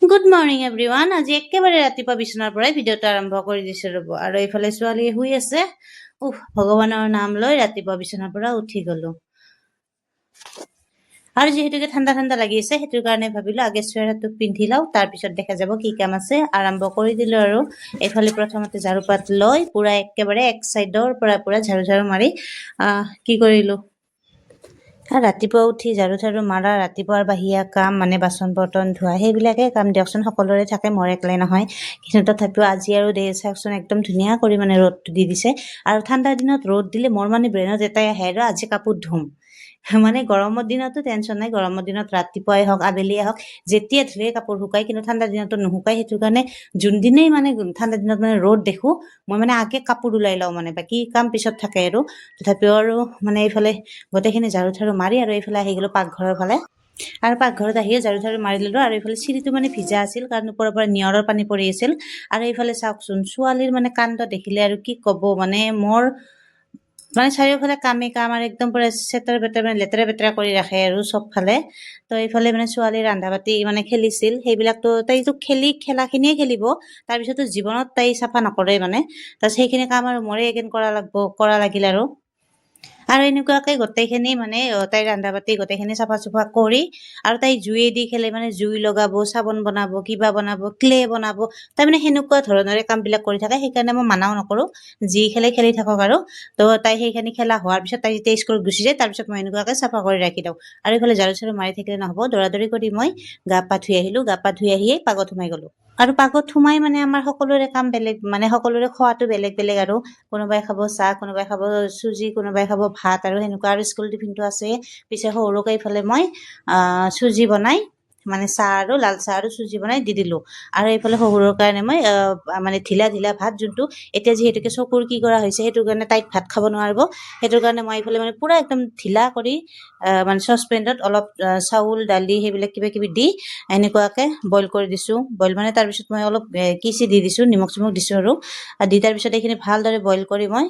Good morning everyone. আজি একেবাৰে ৰাতিপুৱা বিচনাৰ পৰাই ভিডিঅ'টো আৰম্ভ কৰি দিছো ৰ'ব। আৰু এইফালে ছোৱালী শুই আছে। ভগৱানৰ নাম লৈ ৰাতিপুৱা বিচনাৰ পৰা উঠি গলো। আৰু যিহেতুকে ঠাণ্ডা ঠাণ্ডা লাগি আছে সেইটোৰ কাৰণে ভাবিলো আগে চুৱেটাৰটো পিন্ধি লওঁ, তাৰপিছত দেখা যাব কি কাম আছে। আৰম্ভ কৰি দিলো আৰু এইফালে প্ৰথমতে ঝাৰু পাত লৈ পুৰা একেবাৰে এক চাইডৰ পৰা পুৰা ঝাৰু মাৰি কি কৰিলো, ৰাতিপুৱা উঠি ঝাৰু মাৰা, ৰাতিপুৱাৰ বাহিৰা কাম মানে বাচন বৰ্তন ধোৱা, সেইবিলাকে কাম দিয়কচোন, সকলোৰে থাকে, মোৰ একলাই নহয়। কিন্তু তথাপিও আজি আৰু দেৰি চাওকচোন, একদম ধুনীয়া কৰি মানে ৰ'দটো দি দিছে। আৰু ঠাণ্ডাৰ দিনত ৰ'দ দিলে মোৰ মানে ব্ৰেইনত এটাই আহে আৰু আজি কাপোৰ ধুম। মানে গৰমৰ দিনতো টেনচন নাই, গৰমৰ দিনত ৰাতিপুৱাই হওক আবেলিয়ে হওক যেতিয়া ধুলে কাপোৰ শুকাই, কিন্তু ঠাণ্ডা দিনতো নুশুকাই। সেইটো কাৰণে যোনদিনেই মানে ঠাণ্ডা দিনত মানে ৰ'দ দেখো, মই মানে আগে কাপোৰ ওলাই লওঁ, মানে বাকী কাম পিছত থাকে আৰু। তথাপিও আৰু মানে এইফালে গোটেইখিনি ঝাৰু মাৰি আৰু এইফালে আহি গলো পাকঘৰৰ ফালে। আৰু পাকঘৰত আহিয়ে ঝাৰু মাৰি দিলো। আৰু এইফালে চিৰিটো মানে ভিজা আছিল, কাৰণ ওপৰৰ পৰা নিয়ৰৰ পানী পৰি আছিল। আৰু এইফালে চাওকচোন, ছোৱালীৰ মানে কাণ্ড দেখিলে আৰু কি কব, মানে মোৰ মানে চাৰিওফালে কামে কাম, আৰু একদম পুৰা চেতেৰ বেতেৰ মানে লেতেৰা বেতেৰা কৰি ৰাখে আৰু চব ফালে। তো এইফালে মানে ছোৱালী ৰন্ধা বাতি মানে খেলিছিল, সেইবিলাকতো তাইতো খেলাখিনিয়ে খেলিব, তাৰপিছতো জীৱনত তাই চাফা নকৰে মানে। তাৰপিছত সেইখিনি কাম আৰু মোৰে এগেইন কৰা লাগিল আৰু এনেকুৱাকে গোটেইখিনি মানে তাই ৰন্ধা বাতি গোটেইখিনি চাফা চুফা কৰি, আৰু তাই জুইয়েদি খেলে, মানে জুই লগাব, চাবোন বনাব, কিবা বনাব, ক্লে বনাব, তাই মানে সেনেকুৱা ধৰণৰে কাম বিলাক কৰি থাকে। সেইকাৰণে মই মানাও নকৰো, যি খেলি থাকক আৰু। তো তাই সেইখিনি খেলা হোৱাৰ পিছত তাই যেতিয়া স্কুলত গুচি যায়, তাৰপিছত মই এনেকুৱাকে চাফা কৰি ৰাখি দিওঁ। আৰু এইফালে ঝাৰু মাৰি থাকিলে নহব, দৌৰা কৰি মই গা পা ধুই আহিলো। গা পা ধুই আহিয়ে পাকত সোমাই গলো। আৰু পাকত সোমাই মানে আমাৰ সকলোৰে কাম বেলেগ, মানে সকলোৰে খোৱাটো বেলেগ বেলেগ আৰু। কোনোবাই খাব চাহ, কোনোবাই খাব চুজি, কোনোবাই খাব ভাত, আৰু সেনেকুৱা। আৰু স্কুল টিফিনটো আছে। পিছে সৰুকে এইফালে মই চুজি বনাই, মানে চাহ আৰু লাল চাহ আৰু চুজি বনাই দি দিলো। আৰু এইফালে শহুৰৰ কাৰণে মই মানে ঢিলা ভাত, যোনটো এতিয়া যিহেতুকে চকুৰ কি কৰা হৈছে, সেইটো কাৰণে তাইক ভাত খাব নোৱাৰিব। সেইটো কাৰণে মই এইফালে মানে পুৰা একদম ঢিলা কৰি মানে চচপেনত অলপ চাউল দালি সেইবিলাক কিবা কিবি দি এনেকুৱাকে বইল কৰি দিছো। বইল মানে তাৰপিছত মই অলপ কিচি দি দিছো, নিমখ চিমখ দিছো আৰু দি তাৰ পিছত এইখিনি ভালদৰে বইল কৰি মই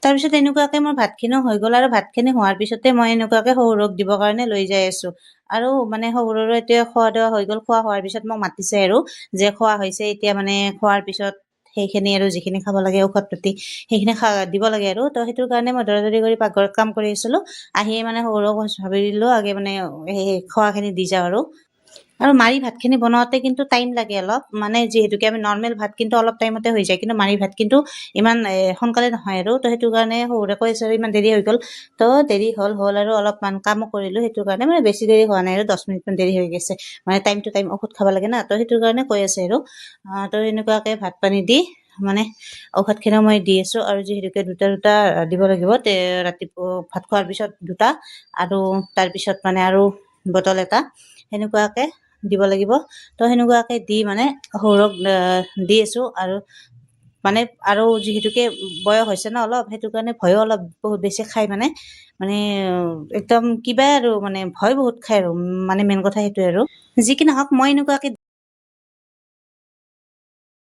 তাৰপিছত এনেকুৱাকে মোৰ ভাতখিনিও হৈ গ'ল। আৰু ভাতখিনি হোৱাৰ পিছতে মই এনেকুৱাকে শহুৰক দিবৰ কাৰণে লৈ যাই আছো। আৰু মানে শহুৰৰো এতিয়া খোৱা দোৱা হৈ গ'ল। খোৱা হোৱাৰ পিছত মোক মাতিছে আৰু যে খোৱা হৈছে, এতিয়া মানে খোৱাৰ পিছত সেইখিনি আৰু যিখিনি খাব লাগে ঔষধ পাতি সেইখিনি দিব লাগে আৰু। তো সেইটোৰ কাৰণে মই দৌৰা কৰি পাকঘৰত কাম কৰি আছিলো। আহিয়ে মানে শহুৰক ভাবিলো আগে মানে সেই খোৱাখিনি দি যাওঁ আৰু মাৰি ভাতখিনি বনাওঁতে কিন্তু টাইম লাগে অলপ, মানে যিহেতুকে আমি নৰ্মেল ভাত কিন্তু অলপ টাইমতে হৈ যায়, কিন্তু মাৰি ভাত কিন্তু ইমান সোনকালে নহয় আৰু। তো সেইটো কাৰণে শহুৰে কৈ আছে ইমান দেৰি হৈ গ'ল। তো দেৰি হ'ল আৰু অলপমান কামো কৰিলো, সেইটো কাৰণে মানে বেছি দেৰি হোৱা নাই আৰু 10 মিনিটমান দেৰি হৈ গৈছে। মানে টাইম টু টাইম ঔষধ খাব লাগে না, তো সেইটো কাৰণে কৈ আছে আৰু। তো এনেকুৱাকে ভাত পানী দি মানে ঔষধখিনিও মই দি আছো। আৰু যিহেতুকে দুটা দিব লাগিব, ৰাতিপুৱা ভাত খোৱাৰ পিছত দুটা, আৰু তাৰপিছত মানে আৰু বটল এটা, সেনেকুৱাকে দিব লাগিব। তো সেনেকুৱাকে দি মানে শহুৰক দি আছো। আৰু মানে আৰু যিহেতুকে বয়স হৈছে ন অলপ, সেইটো কাৰণে ভয়ো অলপ বহুত বেছি খাই, মানে একদম কিবা আৰু মানে ভয় বহুত খাই আৰু, মানে মেইন কথা সেইটোৱে আৰু। যি কি নহওক মই এনেকুৱাকে